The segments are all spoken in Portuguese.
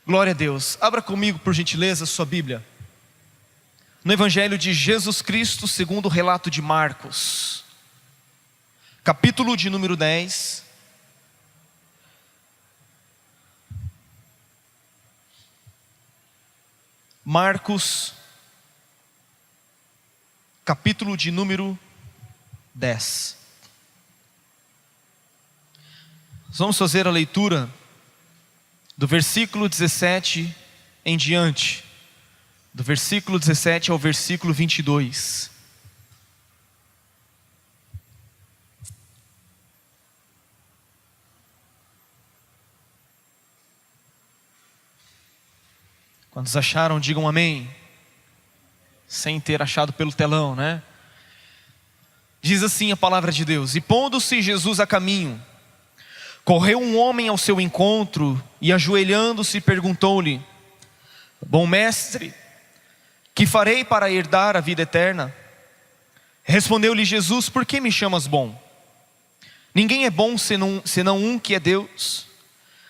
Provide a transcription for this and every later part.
Glória a Deus. Abra comigo, por gentileza, sua Bíblia. No Evangelho de Jesus Cristo, segundo o relato de Marcos. Capítulo de número 10. Marcos, capítulo de número 10. Vamos fazer a leitura do versículo 17 em diante, do versículo 17 ao versículo 22. Quantos acharam, digam amém. Sem ter achado pelo telão, né? Diz assim a palavra de Deus: E pondo-se Jesus a caminho, correu um homem ao seu encontro e, ajoelhando-se, perguntou-lhe: Bom mestre, que farei para herdar a vida eterna? Respondeu-lhe Jesus: Por que me chamas bom? Ninguém é bom senão um que é Deus.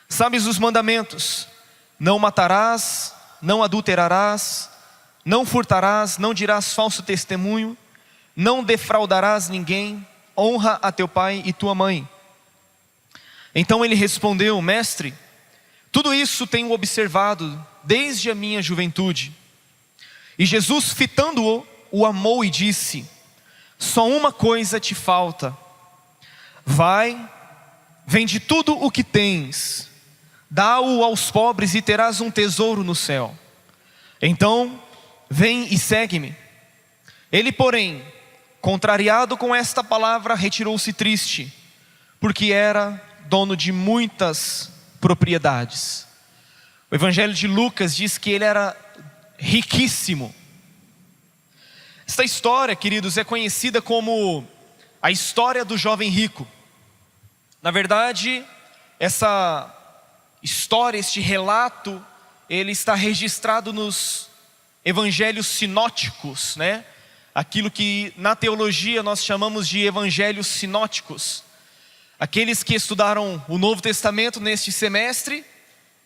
Sabes os mandamentos: não matarás, não adulterarás, não furtarás, não dirás falso testemunho, não defraudarás ninguém, honra a teu pai e tua mãe. Então ele respondeu: Mestre, tudo isso tenho observado desde a minha juventude. E Jesus, fitando-o, o amou e disse: Só uma coisa te falta. Vai, vende tudo o que tens, dá-o aos pobres e terás um tesouro no céu. Então, vem e segue-me. Ele, porém, contrariado com esta palavra, retirou-se triste, porque era dono de muitas propriedades. O Evangelho de Lucas diz que ele era riquíssimo. Esta história, queridos, é conhecida como a história do jovem rico. Na verdade, essa história, este relato, ele está registrado nos evangelhos sinóticos, né? Aquilo que na teologia nós chamamos de evangelhos sinóticos. Aqueles que estudaram o Novo Testamento neste semestre,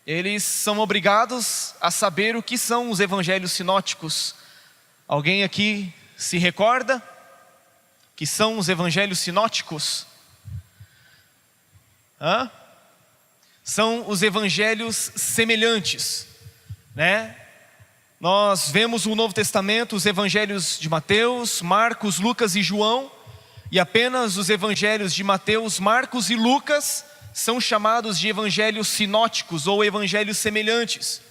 eles são obrigados a saber o que são os evangelhos sinóticos. Alguém aqui se recorda que são os evangelhos sinóticos? São os evangelhos semelhantes, né? Nós vemos no Novo Testamento os evangelhos de Mateus, Marcos, Lucas e João. E apenas os evangelhos de Mateus, Marcos e Lucas são chamados de evangelhos sinóticos ou evangelhos semelhantes.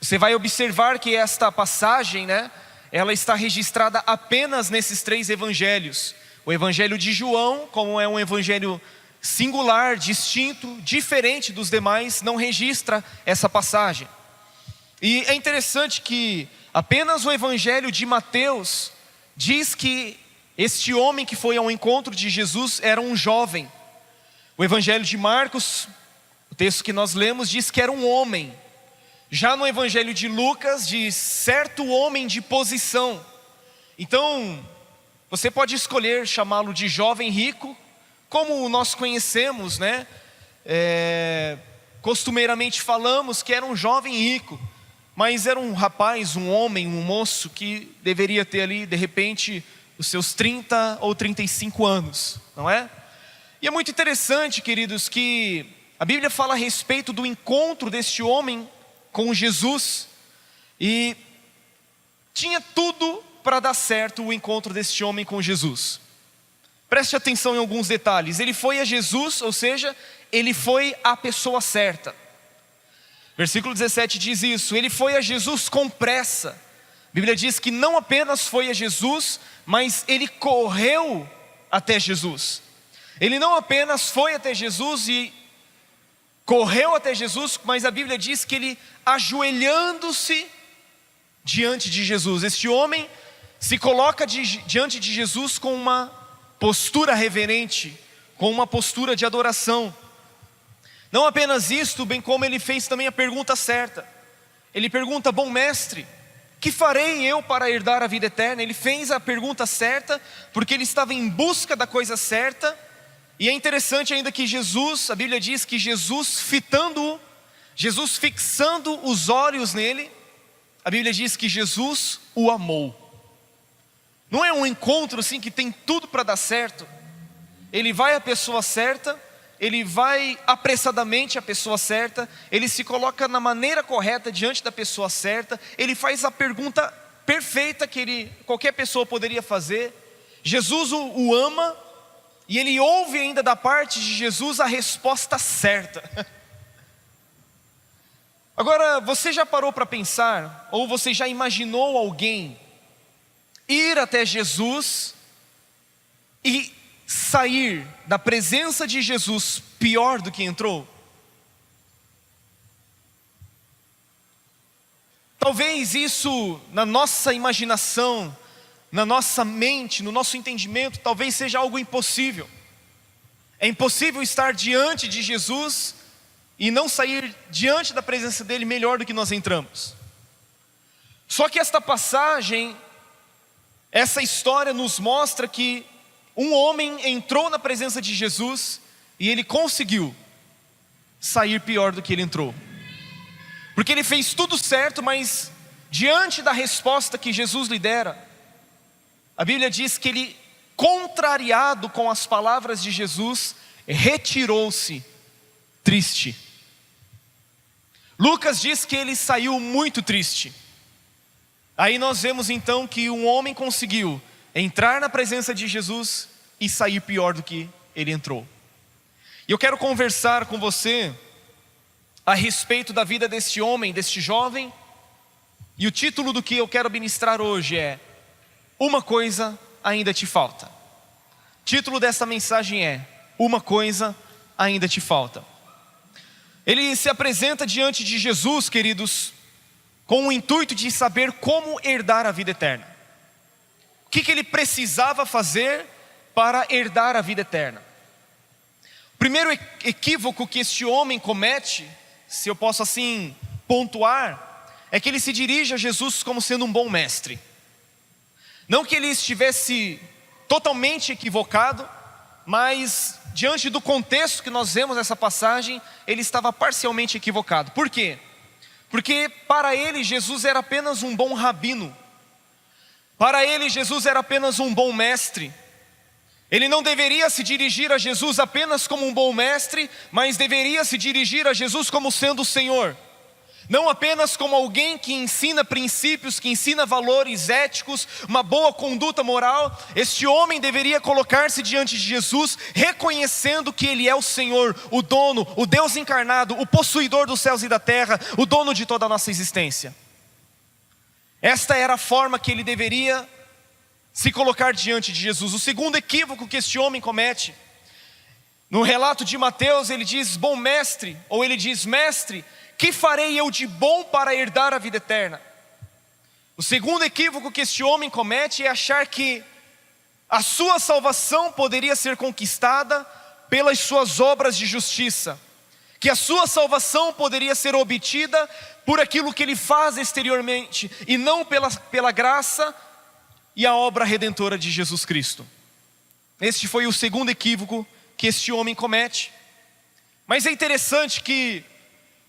Você vai observar que esta passagem, né, ela está registrada apenas nesses três evangelhos. O evangelho de João, como é um evangelho singular, distinto, diferente dos demais, não registra essa passagem. E é interessante que apenas o evangelho de Mateus diz que este homem que foi ao encontro de Jesus era um jovem. O Evangelho de Marcos, o texto que nós lemos, diz que era um homem. Já no Evangelho de Lucas, diz certo homem de posição. Então, você pode escolher chamá-lo de jovem rico, como nós conhecemos, né? Costumeiramente falamos que era um jovem rico, mas era um rapaz, um homem, um moço que deveria ter ali, de repente, os seus 30 ou 35 anos, não é? E é muito interessante, queridos, que a Bíblia fala a respeito do encontro deste homem com Jesus. E tinha tudo para dar certo o encontro deste homem com Jesus. Preste atenção em alguns detalhes. Ele foi a Jesus, ou seja, ele foi a pessoa certa. Versículo 17 diz isso: ele foi a Jesus com pressa. A Bíblia diz que não apenas foi a Jesus, mas ele correu até Jesus. Ele não apenas foi até Jesus e correu até Jesus, mas a Bíblia diz que ele, ajoelhando-se diante de Jesus, este homem se coloca diante de Jesus com uma postura reverente, com uma postura de adoração. Não apenas isto, bem como ele fez também a pergunta certa. Ele pergunta: bom mestre, que farei eu para herdar a vida eterna? Ele fez a pergunta certa, porque ele estava em busca da coisa certa. E é interessante ainda que Jesus, a Bíblia diz que Jesus, fitando-o, Jesus fixando os olhos nele, a Bíblia diz que Jesus o amou. Não é um encontro assim que tem tudo para dar certo. Ele vai à pessoa certa, ele vai apressadamente à pessoa certa, ele se coloca na maneira correta diante da pessoa certa, ele faz a pergunta perfeita que qualquer pessoa poderia fazer. Jesus o ama, e ele ouve ainda da parte de Jesus a resposta certa. Agora, você já parou para pensar, ou você já imaginou alguém ir até Jesus e sair da presença de Jesus pior do que entrou? Talvez isso, na nossa imaginação, na nossa mente, no nosso entendimento, talvez seja algo impossível. É impossível estar diante de Jesus e não sair diante da presença dele melhor do que nós entramos. Só que esta passagem, essa história nos mostra que um homem entrou na presença de Jesus e ele conseguiu sair pior do que ele entrou. Porque ele fez tudo certo, mas diante da resposta que Jesus lhe dera, a Bíblia diz que ele, contrariado com as palavras de Jesus, retirou-se triste. Lucas diz que ele saiu muito triste. Aí nós vemos então que um homem conseguiu entrar na presença de Jesus e sair pior do que ele entrou. E eu quero conversar com você a respeito da vida deste homem, deste jovem. E o título do que eu quero ministrar hoje é: uma coisa ainda te falta. O título desta mensagem é: uma coisa ainda te falta. Ele se apresenta diante de Jesus, queridos, com o intuito de saber como herdar a vida eterna. O que ele precisava fazer para herdar a vida eterna? O primeiro equívoco que este homem comete, se eu posso assim pontuar, é que ele se dirige a Jesus como sendo um bom mestre. Não que ele estivesse totalmente equivocado, mas diante do contexto que nós vemos nessa passagem, ele estava parcialmente equivocado. Por quê? Porque para ele Jesus era apenas um bom rabino. Para ele Jesus era apenas um bom mestre. Ele não deveria se dirigir a Jesus apenas como um bom mestre, mas deveria se dirigir a Jesus como sendo o Senhor. Não apenas como alguém que ensina princípios, que ensina valores éticos, uma boa conduta moral. Este homem deveria colocar-se diante de Jesus, reconhecendo que Ele é o Senhor, o dono, o Deus encarnado, o possuidor dos céus e da terra, o dono de toda a nossa existência. Esta era a forma que ele deveria se colocar diante de Jesus. O segundo equívoco que este homem comete, no relato de Mateus, ele diz bom mestre, ou ele diz mestre, que farei eu de bom para herdar a vida eterna? O segundo equívoco que este homem comete é achar que a sua salvação poderia ser conquistada pelas suas obras de justiça, que a sua salvação poderia ser obtida por aquilo que ele faz exteriormente, e não pela graça e a obra redentora de Jesus Cristo. Este foi o segundo equívoco que este homem comete. Mas é interessante que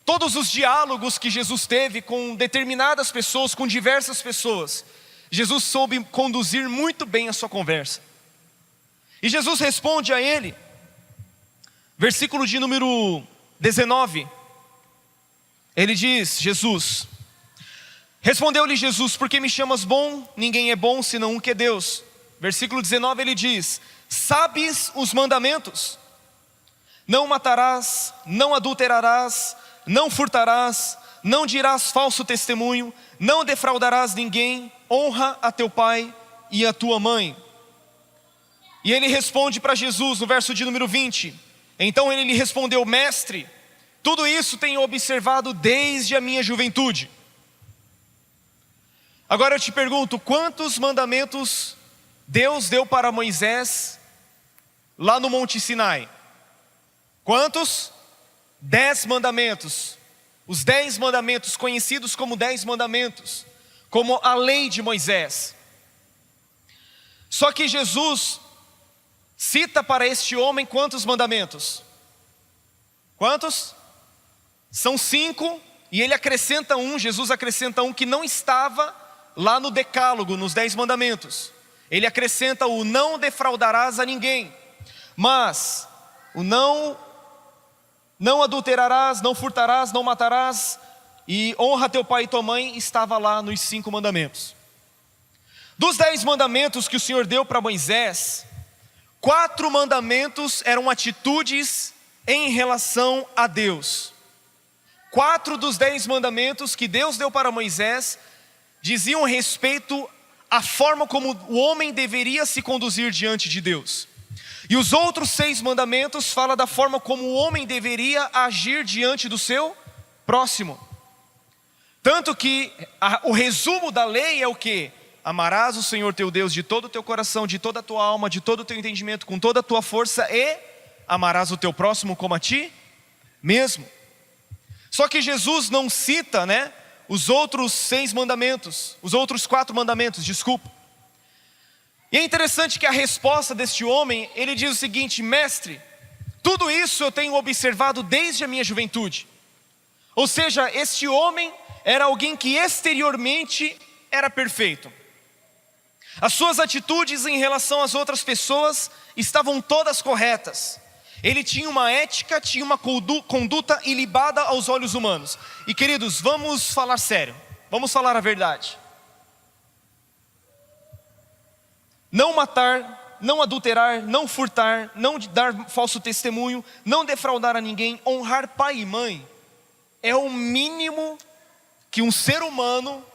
todos os diálogos que Jesus teve com determinadas pessoas, com diversas pessoas, Jesus soube conduzir muito bem a sua conversa. E Jesus responde a ele, versículo de número 19, ele diz, respondeu-lhe Jesus: por que me chamas bom? Ninguém é bom senão um que é Deus. Versículo 19 ele diz: sabes os mandamentos? Não matarás, não adulterarás, não furtarás, não dirás falso testemunho, não defraudarás ninguém, honra a teu pai e a tua mãe. E ele responde para Jesus no verso de número 20. Então ele lhe respondeu: mestre, tudo isso tenho observado desde a minha juventude. Agora eu te pergunto, quantos mandamentos Deus deu para Moisés lá no Monte Sinai? Quantos? 10 mandamentos. Os 10 mandamentos, conhecidos como 10 mandamentos, como a lei de Moisés. Só que Jesus cita para este homem quantos mandamentos? Quantos? São 5 e ele acrescenta um, Jesus acrescenta um que não estava lá no decálogo, nos 10 mandamentos. Ele acrescenta o não defraudarás a ninguém. Mas o não adulterarás, não furtarás, não matarás e honra teu pai e tua mãe estava lá nos 5 mandamentos. Dos 10 mandamentos que o Senhor deu para Moisés, 4 mandamentos eram atitudes em relação a Deus. 4 dos 10 mandamentos que Deus deu para Moisés diziam respeito à forma como o homem deveria se conduzir diante de Deus. E os outros 6 mandamentos falam da forma como o homem deveria agir diante do seu próximo. Tanto que o resumo da lei é o quê? Amarás o Senhor teu Deus de todo o teu coração, de toda a tua alma, de todo o teu entendimento, com toda a tua força, e amarás o teu próximo como a ti mesmo. Só que Jesus não cita, os outros 6 mandamentos, os outros 4 mandamentos, desculpa. E é interessante que a resposta deste homem, ele diz o seguinte: mestre, tudo isso eu tenho observado desde a minha juventude. Ou seja, este homem era alguém que exteriormente era perfeito. As suas atitudes em relação às outras pessoas estavam todas corretas. Ele tinha uma ética, tinha uma conduta ilibada aos olhos humanos. E queridos, vamos falar sério, vamos falar a verdade. Não matar, não adulterar, não furtar, não dar falso testemunho, não defraudar a ninguém, honrar pai e mãe, é o mínimo que um ser humano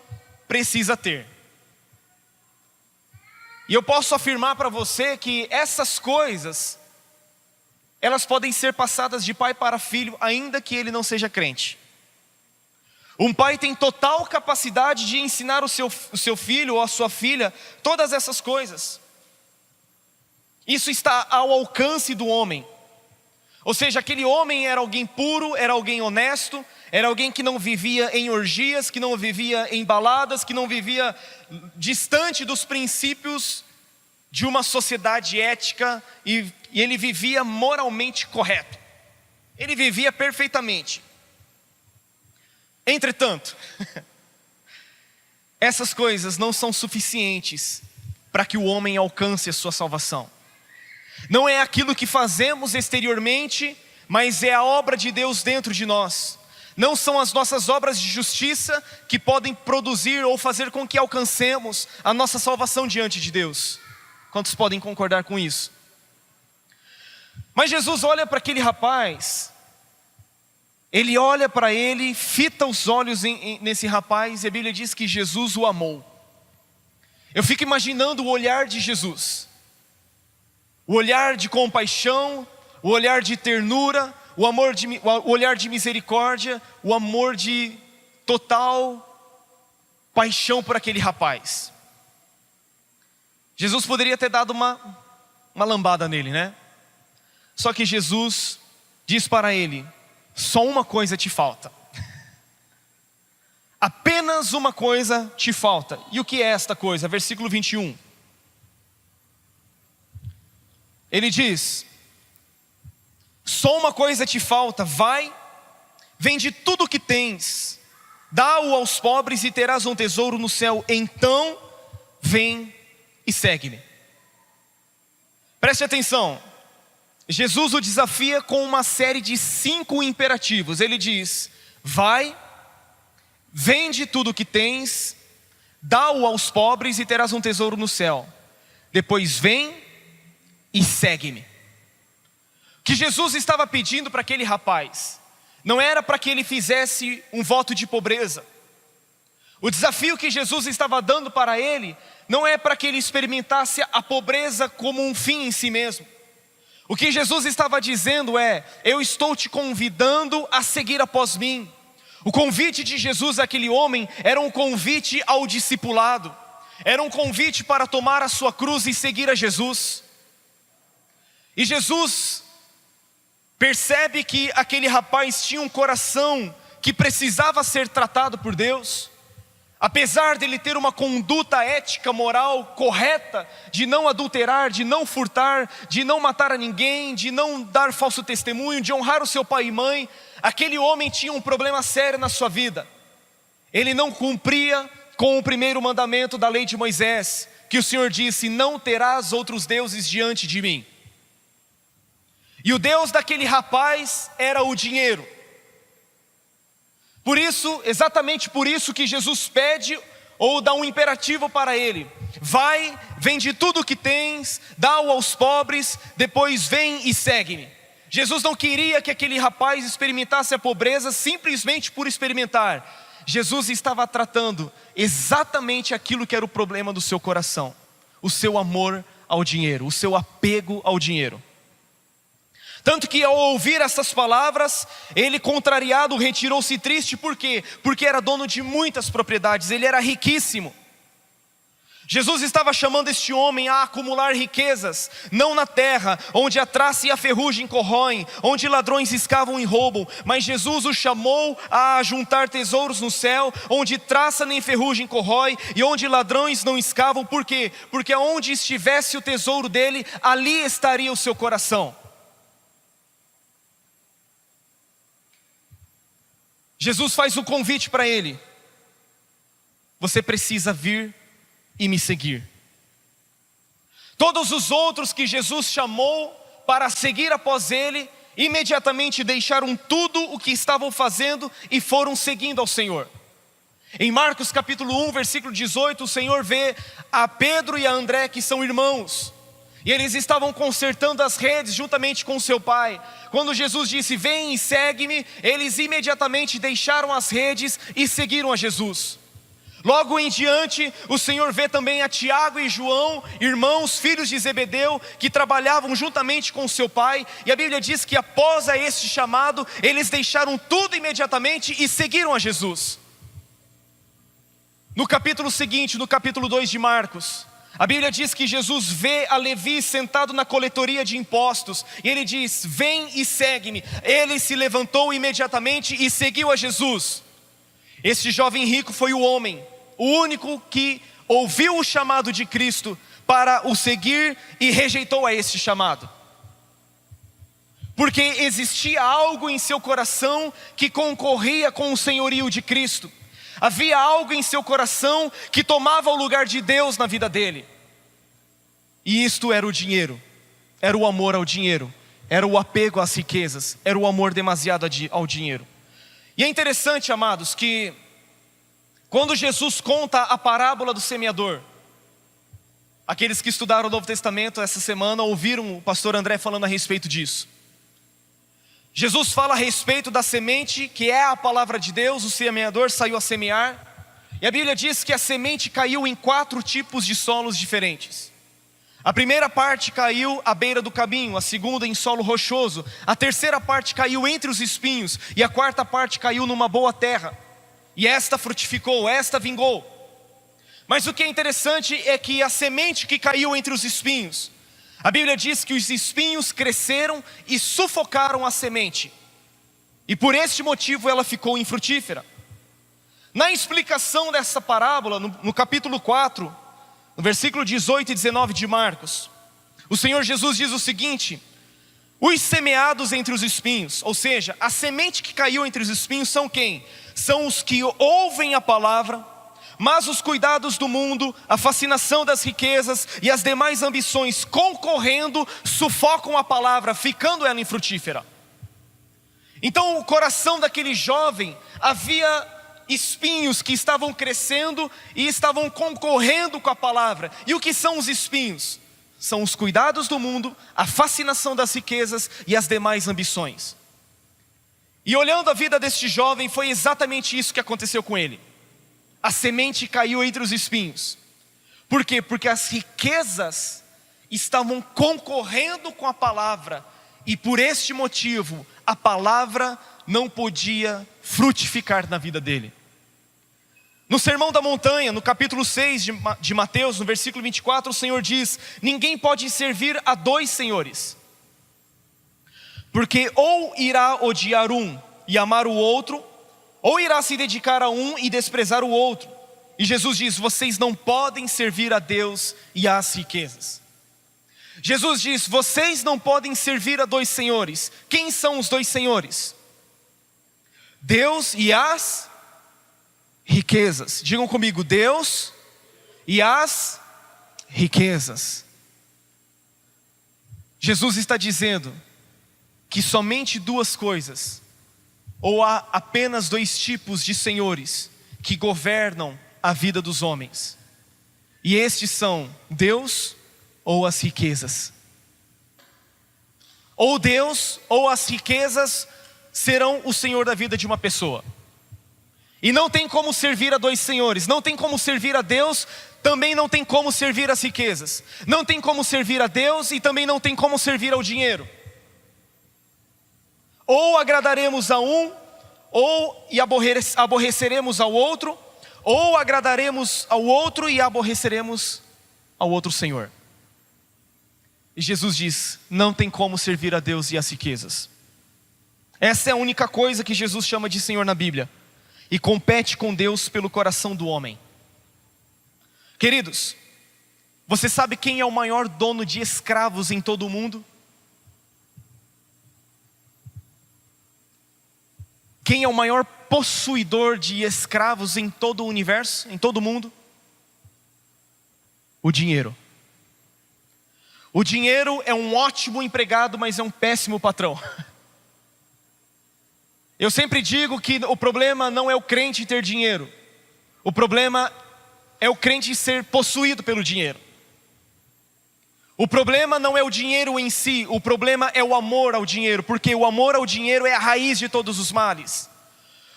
precisa ter. E eu posso afirmar para você que essas coisas, elas podem ser passadas de pai para filho, ainda que ele não seja crente. Um pai tem total capacidade de ensinar o seu filho ou a sua filha todas essas coisas. Isso está ao alcance do homem. Ou seja, aquele homem era alguém puro, era alguém honesto, era alguém que não vivia em orgias, que não vivia em baladas, que não vivia distante dos princípios de uma sociedade ética, e ele vivia moralmente correto. Ele vivia perfeitamente. Entretanto, essas coisas não são suficientes para que o homem alcance a sua salvação. Não é aquilo que fazemos exteriormente, mas é a obra de Deus dentro de nós. Não são as nossas obras de justiça que podem produzir ou fazer com que alcancemos a nossa salvação diante de Deus. Quantos podem concordar com isso? Mas Jesus olha para aquele rapaz, ele olha para ele, fita os olhos nesse rapaz, e a Bíblia diz que Jesus o amou. Eu fico imaginando o olhar de Jesus, o olhar de compaixão, o olhar de ternura, o olhar de misericórdia, o amor de total paixão por aquele rapaz. Jesus poderia ter dado uma lambada nele, Só que Jesus diz para ele: só uma coisa te falta. Apenas uma coisa te falta. E o que é esta coisa? Versículo 21. Ele diz: só uma coisa te falta, vai, vende tudo o que tens, dá-o aos pobres e terás um tesouro no céu, então vem e segue-me. Preste atenção, Jesus o desafia com uma série de 5 imperativos. Ele diz: vai, vende tudo o que tens, dá-o aos pobres e terás um tesouro no céu. Depois vem e segue-me. O que Jesus estava pedindo para aquele rapaz não era para que ele fizesse um voto de pobreza. O desafio que Jesus estava dando para ele não é para que ele experimentasse a pobreza como um fim em si mesmo. O que Jesus estava dizendo é: eu estou te convidando a seguir após mim. O convite de Jesus àquele homem era um convite ao discipulado, era um convite para tomar a sua cruz e seguir a Jesus. E Jesus percebe que aquele rapaz tinha um coração que precisava ser tratado por Deus. Apesar dele ter uma conduta ética, moral correta, de não adulterar, de não furtar, de não matar a ninguém, de não dar falso testemunho, de honrar o seu pai e mãe, aquele homem tinha um problema sério na sua vida. Ele não cumpria com o primeiro mandamento da lei de Moisés, que o Senhor disse: não terás outros deuses diante de mim. E o Deus daquele rapaz era o dinheiro. Por isso, exatamente por isso que Jesus pede ou dá um imperativo para ele: vai, vende tudo o que tens, dá-o aos pobres, depois vem e segue-me. Jesus não queria que aquele rapaz experimentasse a pobreza simplesmente por experimentar. Jesus estava tratando exatamente aquilo que era o problema do seu coração: o seu amor ao dinheiro, o seu apego ao dinheiro. Tanto que ao ouvir essas palavras, ele, contrariado, retirou-se triste. Por quê? Porque era dono de muitas propriedades, ele era riquíssimo. Jesus estava chamando este homem a acumular riquezas, não na terra, onde a traça e a ferrugem corroem, onde ladrões escavam e roubam, mas Jesus o chamou a juntar tesouros no céu, onde traça nem ferrugem corrói, e onde ladrões não escavam. Por quê? Porque onde estivesse o tesouro dele, ali estaria o seu coração. Jesus faz um convite para ele: você precisa vir e me seguir. Todos os outros que Jesus chamou para seguir após ele, imediatamente deixaram tudo o que estavam fazendo e foram seguindo ao Senhor. Em Marcos capítulo 1, versículo 18, o Senhor vê a Pedro e a André, que são irmãos, e eles estavam consertando as redes juntamente com seu pai. Quando Jesus disse: vem e segue-me, eles imediatamente deixaram as redes e seguiram a Jesus. Logo em diante, o Senhor vê também a Tiago e João, irmãos, filhos de Zebedeu, que trabalhavam juntamente com seu pai. E a Bíblia diz que após este chamado, eles deixaram tudo imediatamente e seguiram a Jesus. No capítulo seguinte, no capítulo 2 de Marcos, a Bíblia diz que Jesus vê a Levi sentado na coletoria de impostos, e ele diz: vem e segue-me. Ele se levantou imediatamente e seguiu a Jesus. Este jovem rico foi o homem, o único que ouviu o chamado de Cristo para o seguir e rejeitou a este chamado. Porque existia algo em seu coração que concorria com o senhorio de Cristo. Havia algo em seu coração que tomava o lugar de Deus na vida dele. E isto era o dinheiro, era o amor ao dinheiro, era o apego às riquezas, era o amor demasiado ao dinheiro. E é interessante, amados, que quando Jesus conta a parábola do semeador, aqueles que estudaram o Novo Testamento essa semana ouviram o pastor André falando a respeito disso. Jesus fala a respeito da semente, que é a palavra de Deus. O semeador saiu a semear, e a Bíblia diz que a semente caiu em 4 tipos de solos diferentes. A primeira parte caiu à beira do caminho, a segunda em solo rochoso, a terceira parte caiu entre os espinhos, e a quarta parte caiu numa boa terra. E esta frutificou, esta vingou. Mas o que é interessante é que a semente que caiu entre os espinhos, a Bíblia diz que os espinhos cresceram e sufocaram a semente, e por este motivo ela ficou infrutífera. Na explicação dessa parábola, no capítulo 4, no versículo 18 e 19 de Marcos, o Senhor Jesus diz o seguinte: os semeados entre os espinhos, ou seja, a semente que caiu entre os espinhos são quem? São os que ouvem a palavra, mas os cuidados do mundo, a fascinação das riquezas e as demais ambições concorrendo, sufocam a palavra, ficando ela infrutífera. Então o coração daquele jovem, havia espinhos que estavam crescendo e estavam concorrendo com a palavra. E o que são os espinhos? São os cuidados do mundo, a fascinação das riquezas e as demais ambições. E olhando a vida deste jovem, foi exatamente isso que aconteceu com ele. A semente caiu entre os espinhos. Por quê? Porque as riquezas estavam concorrendo com a palavra, e por este motivo a palavra não podia frutificar na vida dele. No Sermão da Montanha, no capítulo 6 de Mateus, no versículo 24, o Senhor diz: ninguém pode servir a 2 senhores, porque ou irá odiar um e amar o outro, ou irá se dedicar a um e desprezar o outro. E Jesus diz: vocês não podem servir a Deus e às riquezas. Jesus diz: vocês não podem servir a dois senhores. Quem são os dois senhores? Deus e as riquezas. Digam comigo: Deus e as riquezas. Jesus está dizendo que somente duas coisas, ou há apenas dois tipos de senhores que governam a vida dos homens. E estes são Deus ou as riquezas. Ou Deus ou as riquezas serão o senhor da vida de uma pessoa. E não tem como servir a dois senhores. Não tem como servir a Deus, também não tem como servir as riquezas. Não tem como servir a Deus e também não tem como servir ao dinheiro. Ou agradaremos a um, ou aborreceremos ao outro, ou agradaremos ao outro e aborreceremos ao outro senhor. E Jesus diz: não tem como servir a Deus e as riquezas. Essa é a única coisa que Jesus chama de Senhor na Bíblia, e compete com Deus pelo coração do homem. Queridos, você sabe quem é o maior dono de escravos em todo o mundo? Quem é o maior possuidor de escravos em todo o universo, em todo o mundo? O dinheiro. O dinheiro é um ótimo empregado, mas é um péssimo patrão. Eu sempre digo que o problema não é o crente ter dinheiro. O problema é o crente ser possuído pelo dinheiro. O problema não é o dinheiro em si, o problema é o amor ao dinheiro, porque o amor ao dinheiro é a raiz de todos os males.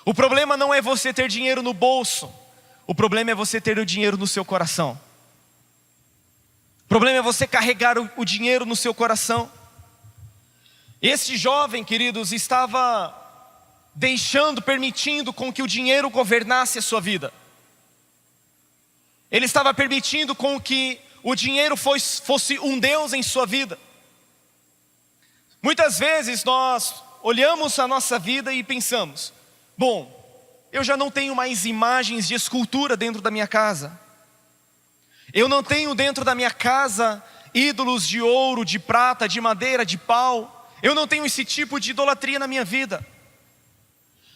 O problema não é você ter dinheiro no bolso, o problema é você ter o dinheiro no seu coração. O problema é você carregar o dinheiro no seu coração. Este jovem, queridos, estava permitindo com que o dinheiro governasse a sua vida. Ele estava permitindo com que o dinheiro fosse um Deus em sua vida. Muitas vezes nós olhamos a nossa vida e pensamos: bom, eu já não tenho mais imagens de escultura dentro da minha casa. Eu não tenho dentro da minha casa ídolos de ouro, de prata, de madeira, de pau. Eu não tenho esse tipo de idolatria na minha vida.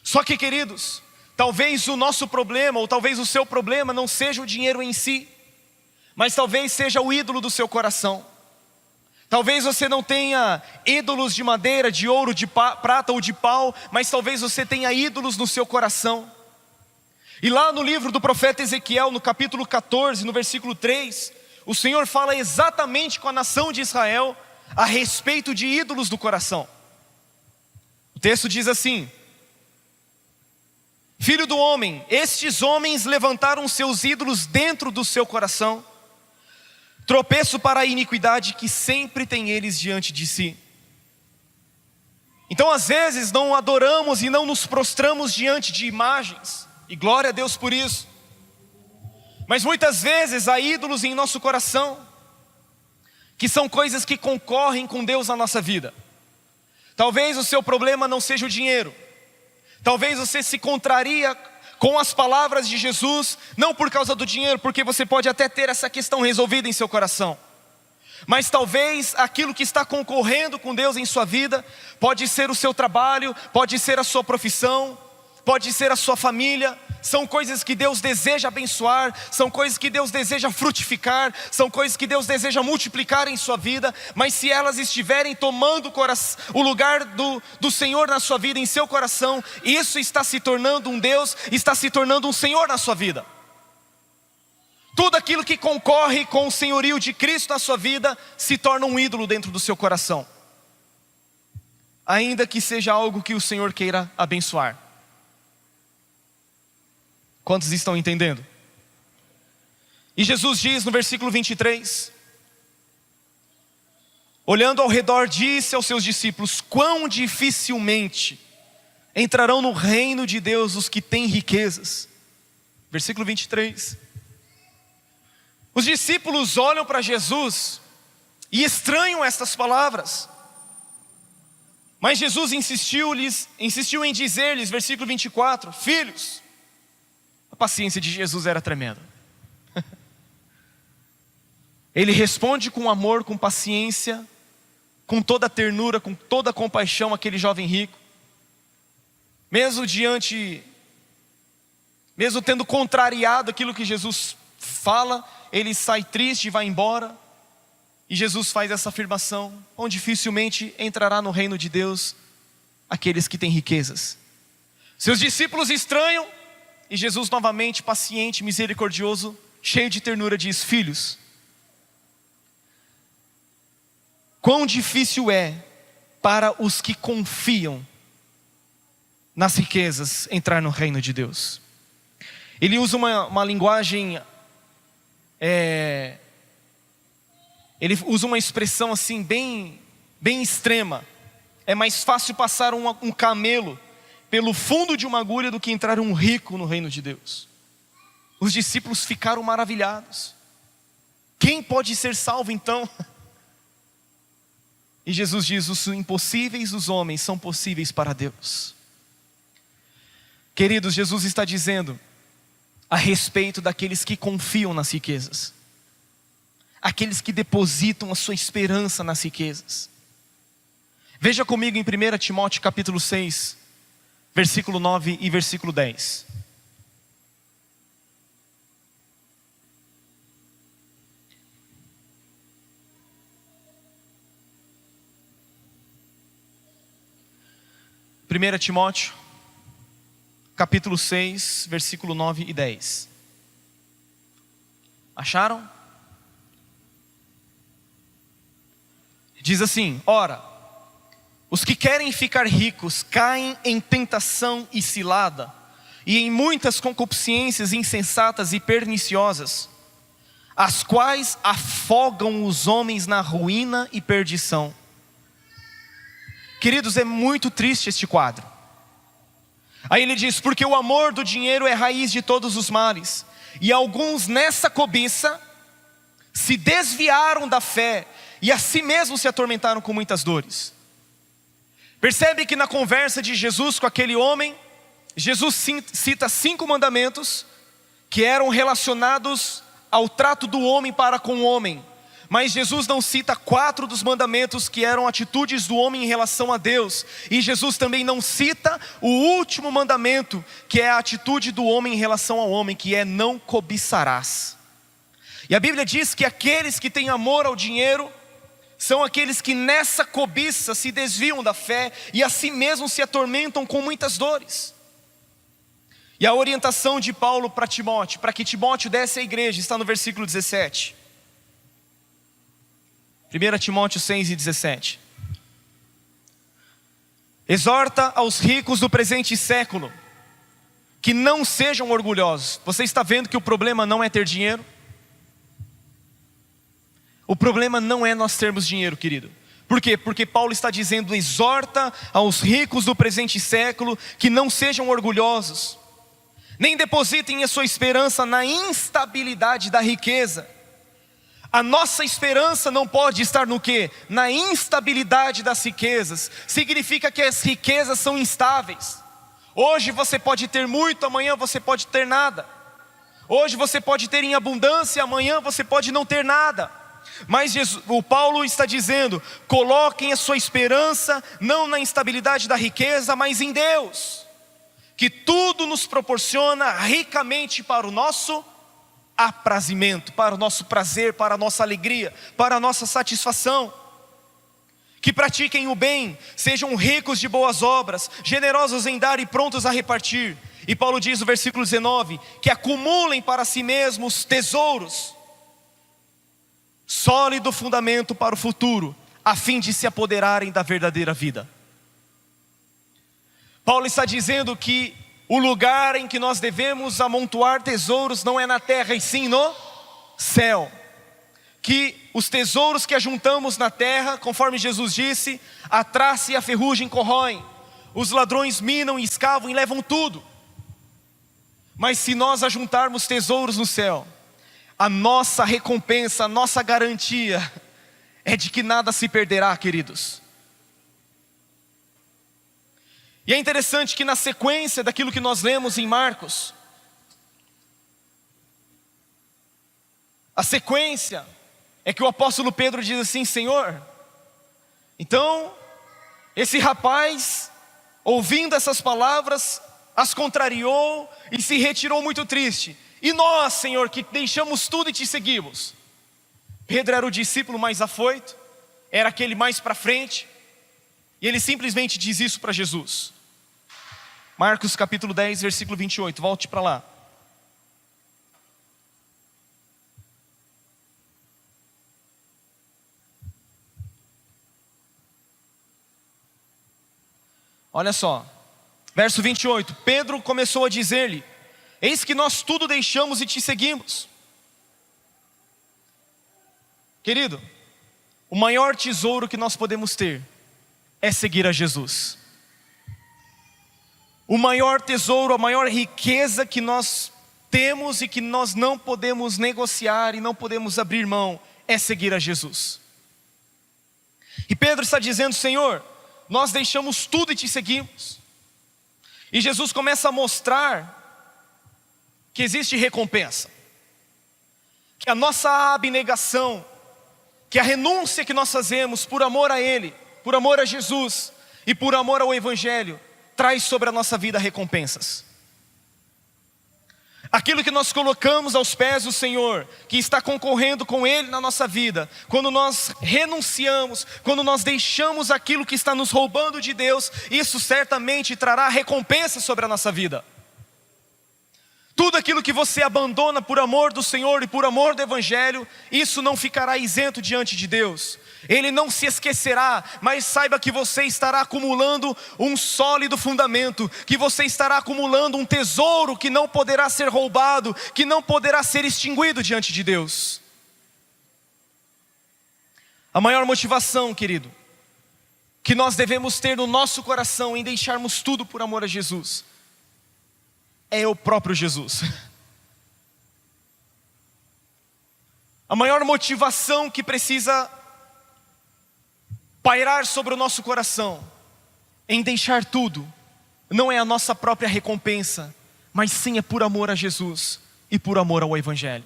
Só que, queridos, talvez o nosso problema, ou talvez o seu problema não seja o dinheiro em si, mas talvez seja o ídolo do seu coração. Talvez você não tenha ídolos de madeira, de ouro, de prata ou de pau, mas talvez você tenha ídolos no seu coração. E lá no livro do profeta Ezequiel, no capítulo 14, no versículo 3, o Senhor fala exatamente com a nação de Israel a respeito de ídolos do coração. O texto diz assim: filho do homem, estes homens levantaram seus ídolos dentro do seu coração, tropeço para a iniquidade que sempre tem eles diante de si. Então às vezes não adoramos e não nos prostramos diante de imagens, e glória a Deus por isso. Mas muitas vezes há ídolos em nosso coração, que são coisas que concorrem com Deus na nossa vida. Talvez o seu problema não seja o dinheiro. Talvez você se contraria com as palavras de Jesus, não por causa do dinheiro, porque você pode até ter essa questão resolvida em seu coração. Mas talvez aquilo que está concorrendo com Deus em sua vida, pode ser o seu trabalho, pode ser a sua profissão, pode ser a sua família. São coisas que Deus deseja abençoar, são coisas que Deus deseja frutificar, são coisas que Deus deseja multiplicar em sua vida. Mas se elas estiverem tomando o lugar do Senhor na sua vida, em seu coração, isso está se tornando um Deus, está se tornando um Senhor na sua vida. Tudo aquilo que concorre com o senhorio de Cristo na sua vida se torna um ídolo dentro do seu coração, ainda que seja algo que o Senhor queira abençoar. Quantos estão entendendo? E Jesus diz no versículo 23, olhando ao redor, disse aos seus discípulos: quão dificilmente entrarão no reino de Deus os que têm riquezas. Versículo 23. Os discípulos olham para Jesus e estranham estas palavras. Mas Jesus insistiu em dizer-lhes, versículo 24: filhos, paciência de Jesus era tremenda. Ele responde com amor, com paciência, com toda a ternura, com toda a compaixão àquele jovem rico. Mesmo tendo contrariado aquilo que Jesus fala, ele sai triste e vai embora. E Jesus faz essa afirmação: quão dificilmente entrará no reino de Deus aqueles que têm riquezas. Seus discípulos estranham, e Jesus novamente, paciente, misericordioso, cheio de ternura, diz: filhos, quão difícil é para os que confiam nas riquezas entrar no reino de Deus. Ele usa uma linguagem, ele usa uma expressão assim bem extrema. É mais fácil passar um camelo pelo fundo de uma agulha do que entrar um rico no reino de Deus. Os discípulos ficaram maravilhados. Quem pode ser salvo então? E Jesus diz: os impossíveis dos homens são possíveis para Deus. Queridos, Jesus está dizendo a respeito daqueles que confiam nas riquezas, aqueles que depositam a sua esperança nas riquezas. Veja comigo em 1 Timóteo capítulo 6, versículo 9 e versículo 10. Primeira Timóteo capítulo 6, versículo 9 e 10. Acharam? Diz assim: ora, os que querem ficar ricos caem em tentação e cilada, e em muitas concupiscências insensatas e perniciosas, as quais afogam os homens na ruína e perdição. Queridos, é muito triste este quadro. Aí ele diz: porque o amor do dinheiro é raiz de todos os males, e alguns nessa cobiça se desviaram da fé e a si mesmos se atormentaram com muitas dores. Percebe que na conversa de Jesus com aquele homem, Jesus cita 5 mandamentos que eram relacionados ao trato do homem para com o homem, mas Jesus não cita 4 dos mandamentos que eram atitudes do homem em relação a Deus. E Jesus também não cita o último mandamento, que é a atitude do homem em relação ao homem, que é: não cobiçarás. E a Bíblia diz que aqueles que têm amor ao dinheiro são aqueles que nessa cobiça se desviam da fé e a si mesmos se atormentam com muitas dores. E a orientação de Paulo para Timóteo, para que Timóteo desse à igreja, está no versículo 17. 1 Timóteo 6 e 17. Exorta aos ricos do presente século que não sejam orgulhosos. Você está vendo que o problema não é ter dinheiro? O problema não é nós termos dinheiro, querido. Por quê? Porque Paulo está dizendo: exorta aos ricos do presente século que não sejam orgulhosos, nem depositem a sua esperança na instabilidade da riqueza. A nossa esperança não pode estar no quê? Na instabilidade das riquezas. Significa que as riquezas são instáveis. Hoje você pode ter muito, amanhã você pode ter nada. Hoje você pode ter em abundância, amanhã você pode não ter nada. Mas o Paulo está dizendo: coloquem a sua esperança não na instabilidade da riqueza, mas em Deus, que tudo nos proporciona ricamente para o nosso aprazimento, para o nosso prazer, para a nossa alegria, para a nossa satisfação. Que pratiquem o bem, sejam ricos de boas obras, generosos em dar e prontos a repartir. E Paulo diz no versículo 19, que acumulem para si mesmos tesouros, sólido fundamento para o futuro, a fim de se apoderarem da verdadeira vida. Paulo está dizendo que o lugar em que nós devemos amontoar tesouros não é na terra, e sim no céu. Que os tesouros que ajuntamos na terra, conforme Jesus disse, a traça e a ferrugem corroem, os ladrões minam e escavam e levam tudo. Mas se nós ajuntarmos tesouros no céu, a nossa recompensa, a nossa garantia é de que nada se perderá, queridos. E é interessante que na sequência daquilo que nós lemos em Marcos, A sequência é que o apóstolo Pedro diz assim: Senhor, então esse rapaz, ouvindo essas palavras, as contrariou e se retirou muito triste. E nós, Senhor, que deixamos tudo e te seguimos? Pedro era o discípulo mais afoito, era aquele mais para frente, e ele simplesmente diz isso para Jesus. Marcos capítulo 10, versículo 28, volte para lá. Olha só, verso 28, Pedro começou a dizer-lhe: eis que nós tudo deixamos e te seguimos. Querido, o maior tesouro que nós podemos ter é seguir a Jesus. O maior tesouro, a maior riqueza que nós temos e que nós não podemos negociar e não podemos abrir mão é seguir a Jesus. E Pedro está dizendo: Senhor, nós deixamos tudo e te seguimos. E Jesus começa a mostrar que existe recompensa, que a nossa abnegação, que a renúncia que nós fazemos por amor a Ele, por amor a Jesus e por amor ao Evangelho, traz sobre a nossa vida recompensas. Aquilo que nós colocamos aos pés do Senhor, que está concorrendo com Ele na nossa vida, quando nós renunciamos, quando nós deixamos aquilo que está nos roubando de Deus, isso certamente trará recompensa sobre a nossa vida. Tudo aquilo que você abandona por amor do Senhor e por amor do Evangelho, isso não ficará isento diante de Deus. Ele não se esquecerá, mas saiba que você estará acumulando um sólido fundamento, que você estará acumulando um tesouro que não poderá ser roubado, que não poderá ser extinguido diante de Deus. A maior motivação, querido, que nós devemos ter no nosso coração em deixarmos tudo por amor a Jesus, é o próprio Jesus. A maior motivação que precisa pairar sobre o nosso coração em deixar tudo, não é a nossa própria recompensa, mas sim é por amor a Jesus e por amor ao Evangelho.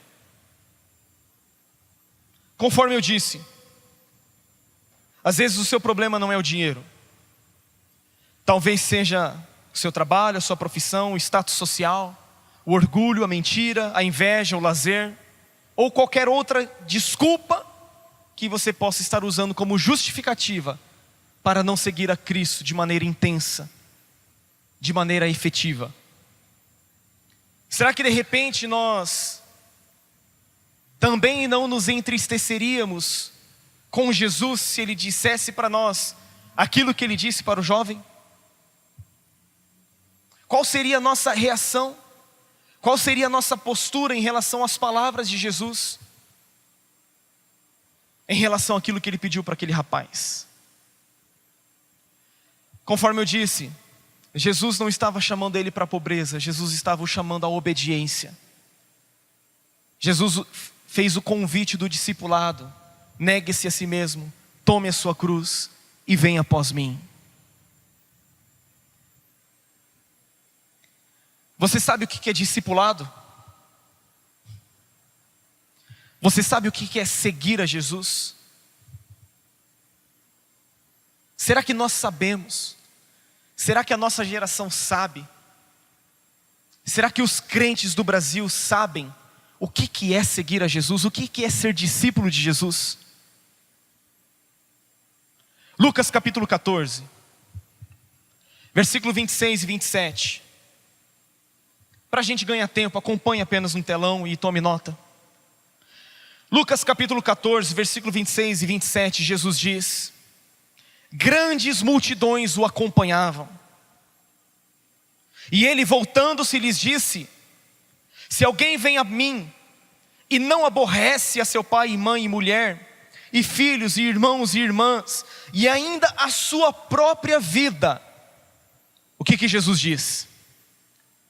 Conforme eu disse, às vezes o seu problema não é o dinheiro, talvez seja o seu trabalho, a sua profissão, o status social, o orgulho, a mentira, a inveja, o lazer, ou qualquer outra desculpa que você possa estar usando como justificativa para não seguir a Cristo de maneira intensa, de maneira efetiva. Será que de repente nós também não nos entristeceríamos com Jesus se Ele dissesse para nós aquilo que Ele disse para o jovem? Qual seria a nossa reação? Qual seria a nossa postura em relação às palavras de Jesus? Em relação àquilo que Ele pediu para aquele rapaz? Conforme eu disse, Jesus não estava chamando ele para a pobreza, Jesus estava o chamando à obediência. Jesus fez o convite do discipulado: negue-se a si mesmo, tome a sua cruz e venha após mim. Você sabe o que é discipulado? Você sabe o que é seguir a Jesus? Será que nós sabemos? Será que a nossa geração sabe? Será que os crentes do Brasil sabem o que é seguir a Jesus? O que é ser discípulo de Jesus? Lucas capítulo 14, versículo 26 e 27. Para a gente ganhar tempo, acompanhe apenas no telão e tome nota. Lucas capítulo 14, versículo 26 e 27, Jesus diz: grandes multidões o acompanhavam. E ele, voltando-se, lhes disse: se alguém vem a mim e não aborrece a seu pai e mãe e mulher, e filhos e irmãos e irmãs, e ainda a sua própria vida, o que Jesus diz?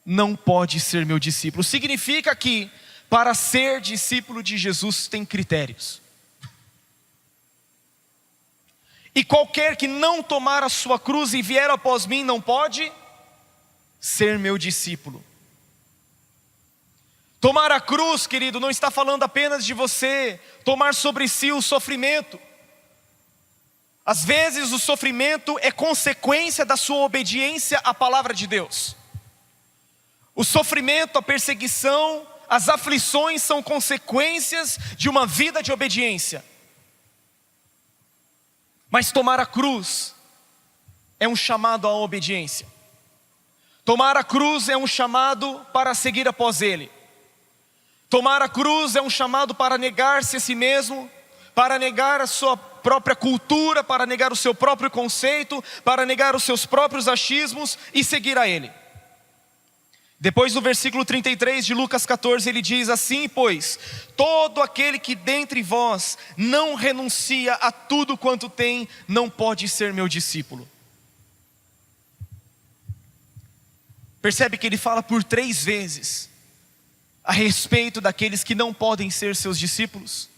Não pode ser meu discípulo. Significa que para ser discípulo de Jesus tem critérios. E qualquer que não tomar a sua cruz e vier após mim não pode ser meu discípulo. Tomar a cruz, querido, não está falando apenas de você tomar sobre si o sofrimento. Às vezes o sofrimento é consequência da sua obediência à palavra de Deus. O sofrimento, a perseguição, as aflições são consequências de uma vida de obediência. Mas tomar a cruz é um chamado à obediência. Tomar a cruz é um chamado para seguir após Ele. Tomar a cruz é um chamado para negar-se a si mesmo, para negar a sua própria cultura, para negar o seu próprio conceito, para negar os seus próprios achismos e seguir a Ele. Depois no versículo 33 de Lucas 14 ele diz assim: pois todo aquele que dentre vós não renuncia a tudo quanto tem, não pode ser meu discípulo. Percebe que ele fala por 3 vezes a respeito daqueles que não podem ser seus discípulos.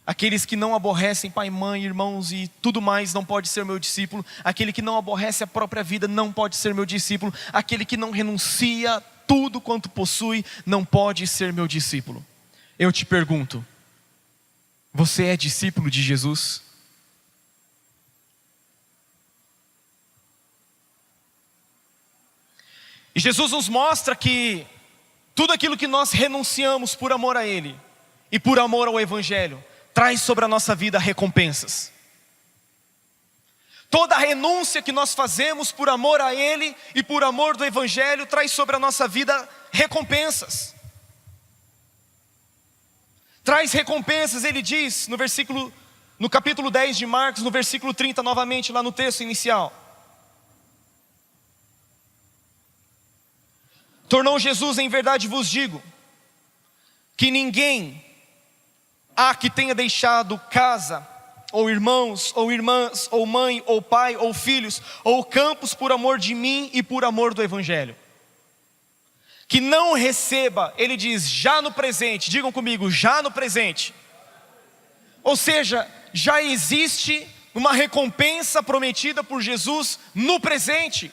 Aqueles que não aborrecem pai, mãe, irmãos e tudo mais não pode ser meu discípulo. Aquele que não aborrece a própria vida não pode ser meu discípulo. Aquele que não renuncia tudo quanto possui não pode ser meu discípulo. Eu te pergunto, você é discípulo de Jesus? E Jesus nos mostra que tudo aquilo que nós renunciamos por amor a Ele e por amor ao Evangelho traz sobre a nossa vida recompensas. Toda renúncia que nós fazemos por amor a Ele e por amor do Evangelho traz sobre a nossa vida recompensas. Traz recompensas, ele diz no capítulo 10 de Marcos, no versículo 30 novamente, lá no texto inicial. Tornou Jesus: em verdade vos digo, que ninguém há que tenha deixado casa, ou irmãos, ou irmãs, ou mãe, ou pai, ou filhos, ou campos por amor de mim e por amor do Evangelho, que não receba, ele diz, já no presente, digam comigo, já no presente. Ou seja, já existe uma recompensa prometida por Jesus no presente.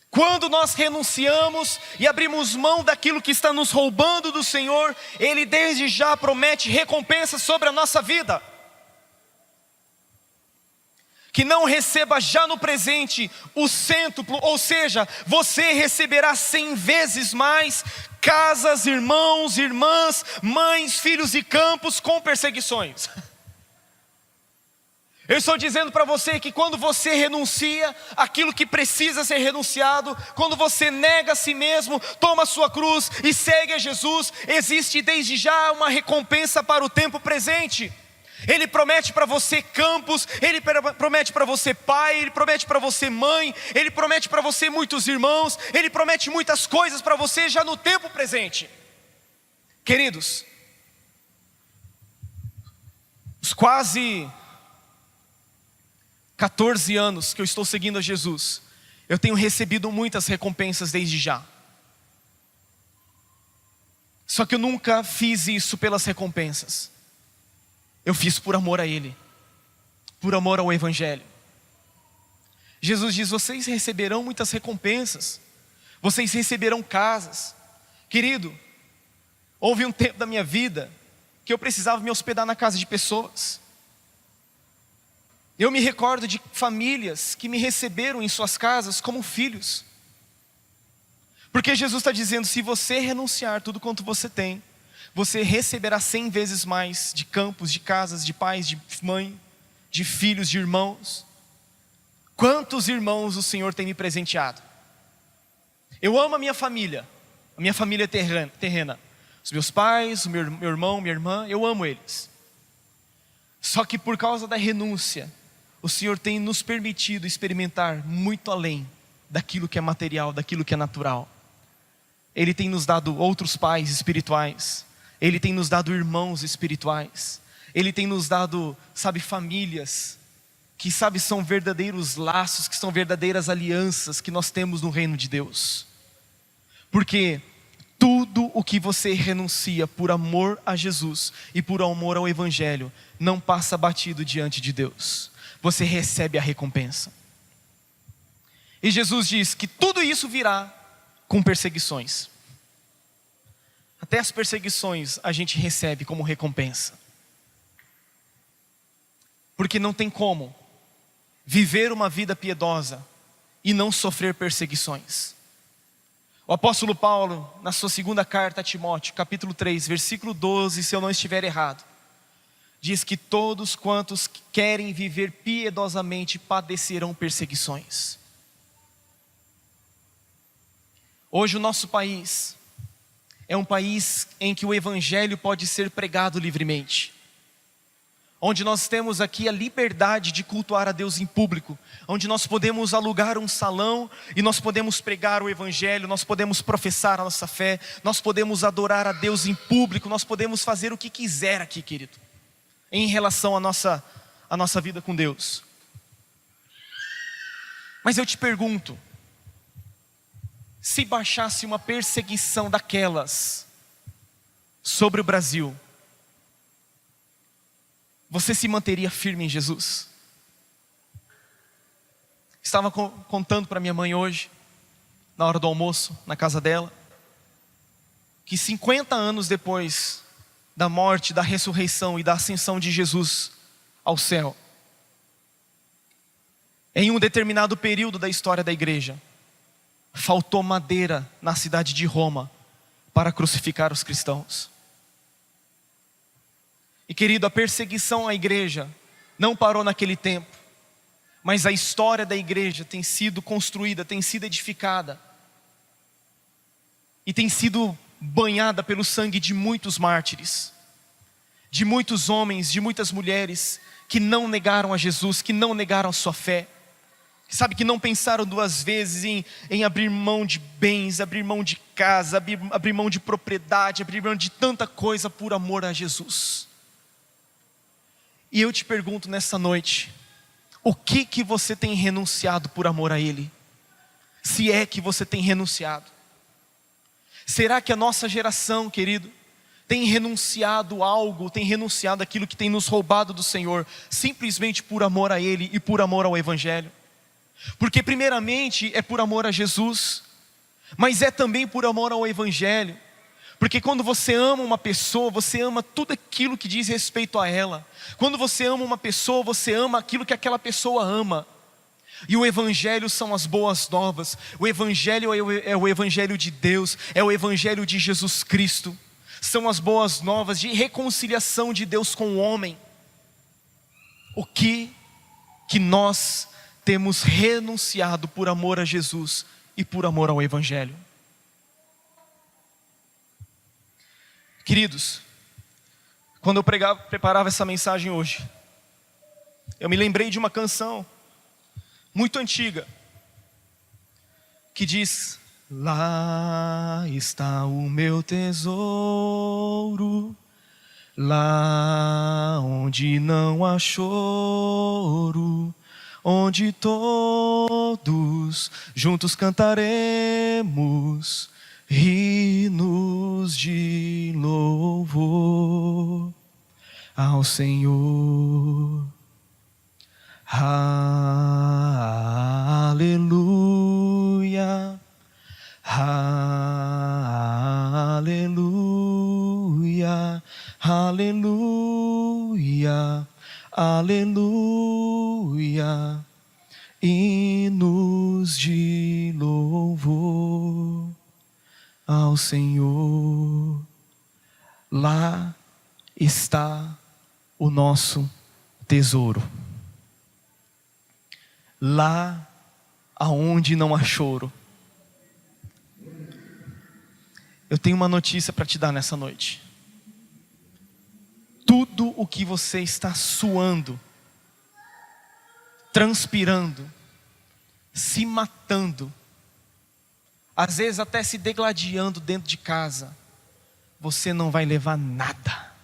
Quando nós renunciamos e abrimos mão daquilo que está nos roubando do Senhor, Ele desde já promete recompensa sobre a nossa vida. Que não receba já no presente o cêntuplo, ou seja, você receberá 100 vezes mais casas, irmãos, irmãs, mães, filhos e campos com perseguições. Eu estou dizendo para você que quando você renuncia aquilo que precisa ser renunciado, quando você nega a si mesmo, toma a sua cruz e segue a Jesus, existe desde já uma recompensa para o tempo presente. Ele promete para você campos, Ele promete para você pai, Ele promete para você mãe, Ele promete para você muitos irmãos, Ele promete muitas coisas para você já no tempo presente. Queridos, os quase 14 anos que eu estou seguindo a Jesus, eu tenho recebido muitas recompensas desde já. Só que eu nunca fiz isso pelas recompensas. Eu fiz por amor a Ele, por amor ao Evangelho. Jesus diz: vocês receberão muitas recompensas, vocês receberão casas. Querido, houve um tempo da minha vida que eu precisava me hospedar na casa de pessoas. Eu me recordo de famílias que me receberam em suas casas como filhos. Porque Jesus está dizendo: se você renunciar tudo quanto você tem, você receberá 100 vezes mais de campos, de casas, de pais, de mãe, de filhos, de irmãos. Quantos irmãos o Senhor tem me presenteado? Eu amo a minha família terrena. Os meus pais, o meu irmão, minha irmã, eu amo eles. Só que por causa da renúncia, o Senhor tem nos permitido experimentar muito além daquilo que é material, daquilo que é natural. Ele tem nos dado outros pais espirituais. Ele tem nos dado irmãos espirituais. Ele tem nos dado, famílias que, são verdadeiros laços, que são verdadeiras alianças que nós temos no reino de Deus. Porque tudo o que você renuncia por amor a Jesus e por amor ao Evangelho não passa batido diante de Deus. Você recebe a recompensa. E Jesus diz que tudo isso virá com perseguições. Até as perseguições a gente recebe como recompensa. Porque não tem como viver uma vida piedosa e não sofrer perseguições. O apóstolo Paulo, na sua segunda carta a Timóteo, capítulo 3, versículo 12, se eu não estiver errado, diz que todos quantos querem viver piedosamente padecerão perseguições. Hoje o nosso país é um país em que o evangelho pode ser pregado livremente, onde nós temos aqui a liberdade de cultuar a Deus em público, onde nós podemos alugar um salão e nós podemos pregar o evangelho, nós podemos professar a nossa fé, nós podemos adorar a Deus em público, nós podemos fazer o que quiser aqui, querido, em relação à nossa vida com Deus. Mas eu te pergunto, se baixasse uma perseguição daquelas sobre o Brasil, você se manteria firme em Jesus? Estava contando para minha mãe hoje, na hora do almoço, na casa dela, que 50 anos depois da morte, da ressurreição e da ascensão de Jesus ao céu, em um determinado período da história da igreja, faltou madeira na cidade de Roma para crucificar os cristãos. E querido, a perseguição à igreja não parou naquele tempo, mas a história da igreja tem sido construída, tem sido edificada e tem sido banhada pelo sangue de muitos mártires, de muitos homens, de muitas mulheres que não negaram a Jesus, que não negaram a sua fé, sabe, que não pensaram duas vezes em abrir mão de bens, abrir mão de casa, abrir mão de propriedade, abrir mão de tanta coisa por amor a Jesus. E eu te pergunto nessa noite, o que você tem renunciado por amor a Ele? Se é que você tem renunciado. Será que a nossa geração, querido, tem renunciado algo, tem renunciado aquilo que tem nos roubado do Senhor, simplesmente por amor a Ele e por amor ao Evangelho? Porque primeiramente é por amor a Jesus, mas é também por amor ao Evangelho. Porque quando você ama uma pessoa, você ama tudo aquilo que diz respeito a ela. Quando você ama uma pessoa, você ama aquilo que aquela pessoa ama. E o Evangelho são as boas novas. O Evangelho é o Evangelho de Deus, é o Evangelho de Jesus Cristo. São as boas novas de reconciliação de Deus com o homem. O que nós temos renunciado por amor a Jesus e por amor ao Evangelho? Queridos, quando eu preparava essa mensagem hoje, eu me lembrei de uma canção muito antiga, que diz: lá está o meu tesouro, lá onde não há choro, onde todos juntos cantaremos hinos de louvor ao Senhor. Aleluia, aleluia, aleluia, aleluia, hinos de louvor ao Senhor. Lá está o nosso tesouro. Lá aonde não há choro. Eu tenho uma notícia para te dar nessa noite. Tudo o que você está suando, transpirando, se matando, às vezes até se degladiando dentro de casa, você não vai levar nada.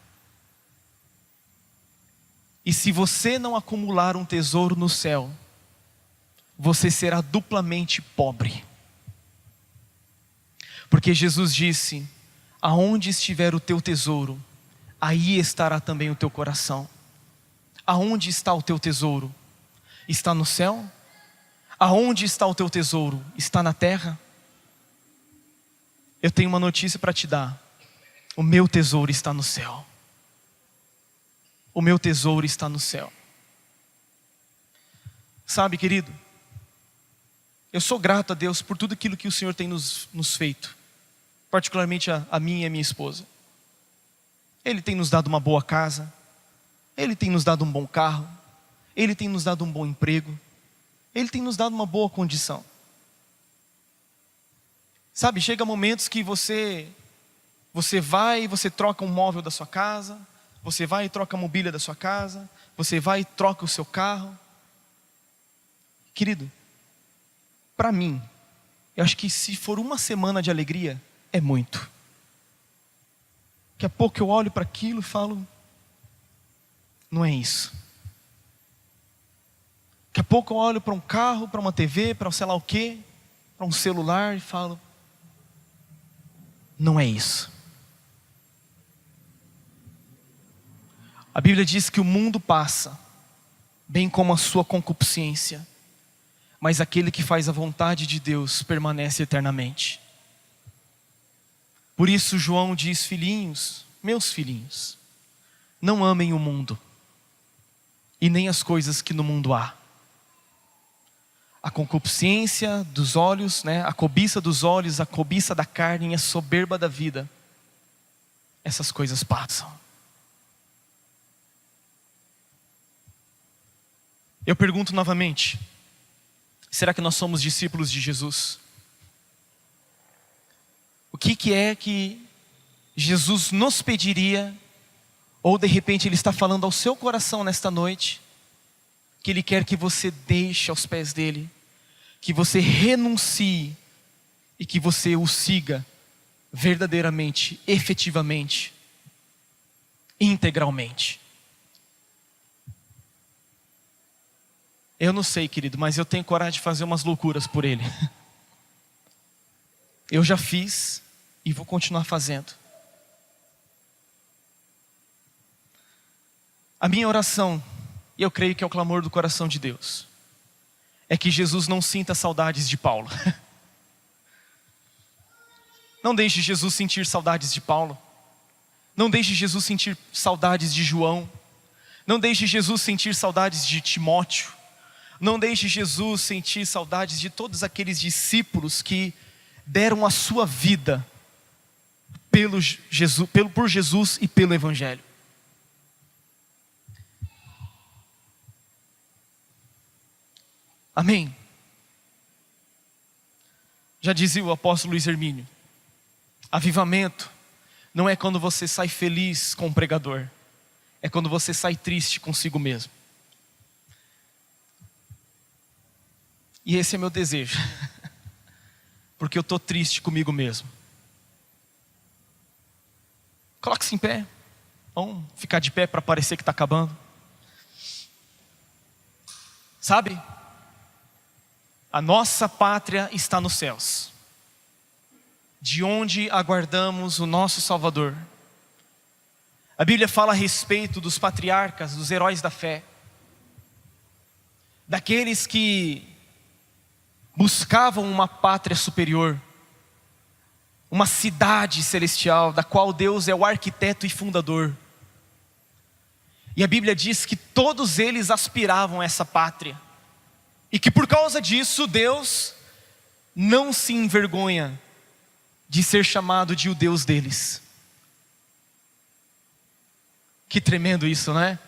E se você não acumular um tesouro no céu, você será duplamente pobre. Porque Jesus disse: aonde estiver o teu tesouro, aí estará também o teu coração. Aonde está o teu tesouro? Está no céu? Aonde está o teu tesouro? Está na terra? Eu tenho uma notícia para te dar. O meu tesouro está no céu. O meu tesouro está no céu. Sabe, querido, eu sou grato a Deus por tudo aquilo que o Senhor tem nos feito, particularmente a mim e a minha esposa. Ele tem nos dado uma boa casa, Ele tem nos dado um bom carro, Ele tem nos dado um bom emprego, Ele tem nos dado uma boa condição. Sabe, chega momentos que você vai e você troca um móvel da sua casa, você vai e troca a mobília da sua casa, você vai e troca o seu carro. Querido, para mim, eu acho que se for uma semana de alegria, é muito. Daqui a pouco eu olho para aquilo e falo, não é isso. Daqui a pouco eu olho para um carro, para uma TV, para sei lá o quê, para um celular e falo, não é isso. A Bíblia diz que o mundo passa, bem como a sua concupiscência, mas aquele que faz a vontade de Deus permanece eternamente. Por isso João diz, filhinhos, meus filhinhos, não amem o mundo, e nem as coisas que no mundo há. A concupiscência dos olhos, a cobiça dos olhos, a cobiça da carne e a soberba da vida, essas coisas passam. Eu pergunto novamente, será que nós somos discípulos de Jesus? O que é que Jesus nos pediria, ou de repente Ele está falando ao seu coração nesta noite, que Ele quer que você deixe aos pés dEle, que você renuncie e que você o siga verdadeiramente, efetivamente, integralmente. Eu não sei, querido, mas eu tenho coragem de fazer umas loucuras por Ele. Eu já fiz e vou continuar fazendo. A minha oração, e eu creio que é o clamor do coração de Deus, é que Jesus não sinta saudades de Paulo. Não deixe Jesus sentir saudades de Paulo. Não deixe Jesus sentir saudades de João. Não deixe Jesus sentir saudades de Timóteo. Não deixe Jesus sentir saudades de todos aqueles discípulos que deram a sua vida por Jesus e pelo Evangelho. Amém? Já dizia o apóstolo Luiz Hermínio, avivamento não é quando você sai feliz com o pregador, é quando você sai triste consigo mesmo. E esse é meu desejo, porque eu estou triste comigo mesmo. Coloque-se em pé, vamos ficar de pé para parecer que está acabando. Sabe, a nossa pátria está nos céus, de onde aguardamos o nosso Salvador. A Bíblia fala a respeito dos patriarcas, dos heróis da fé, daqueles que buscavam uma pátria superior, uma cidade celestial, da qual Deus é o arquiteto e fundador. E a Bíblia diz que todos eles aspiravam a essa pátria, e que por causa disso Deus não se envergonha de ser chamado de o Deus deles. Que tremendo isso, não é?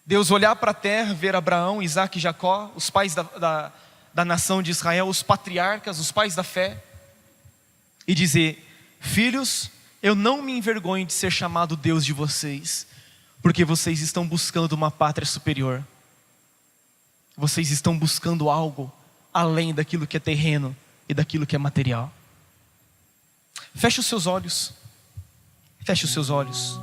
Deus olhar para a terra, ver Abraão, Isaac e Jacó, os pais da nação de Israel, os patriarcas, os pais da fé, e dizer: filhos, eu não me envergonho de ser chamado Deus de vocês, porque vocês estão buscando uma pátria superior. Vocês estão buscando algo além daquilo que é terreno e daquilo que é material. Feche os seus olhos. Feche os seus olhos.